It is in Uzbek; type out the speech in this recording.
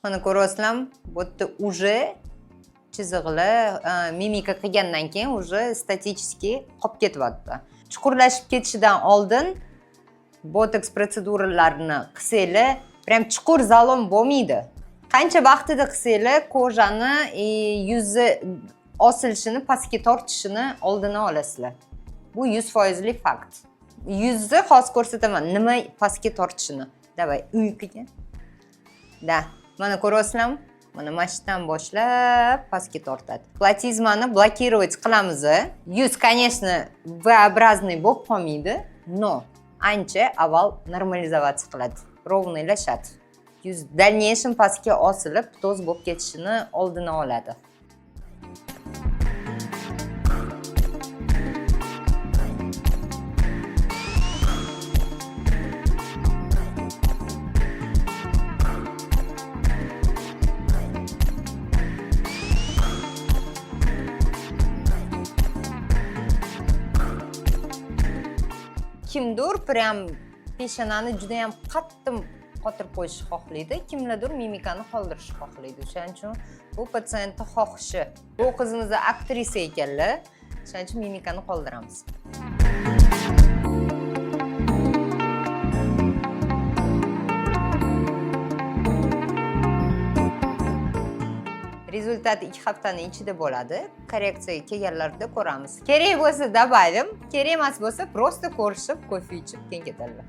Mana ko'ryapsizlar, bu yerda уже chiziqlar mimika qilgandan keyin уже statistik qolib ketyapti. Chuqurlashib ketishidan oldin botoks protseduralarini qilsanglar, prям chuqur zalom bo'lmaydi. Qancha vaqtida qilsanglar, kojani yuzi osilishini, pastga tortishini oldini olasizlar. Bu 100% fakt. Yuzni hozir ko'rsataman, nima pastga tortishini. Davay, uyqiga. Da, mana ko'ryapsizlarmi? Mana mashdan boshlab pastga tortadi. Platizmani blokировать qilamiz. Yuz, конечно, V-образный bo'lib qolmaydi, но ancha avval normalizatsiya qiladi, ровнойлashadi. Yuz дальнейшем pastga osilib, to'z bo'lib ketishini oldini oladi. Kimdir prям peshonani juda ham qattiq qotirib qo'yishni xohlaydi, kimlardir mimikani qoldirishni xohlaydi. O'shaning uchun bu patsiyentning xohishi. Bu qizimiz aktrisa ekanlar, o'shaning uchun mimikani qoldiramiz. Rezultat 2 haftaning ichida bo'ladi. Korreksiyaga kelganlarda ko'ramiz. Kerak bo'lsa добавим, kerak emas bo'lsa просто ko'rishib, kofe ichib keyin ketadilar.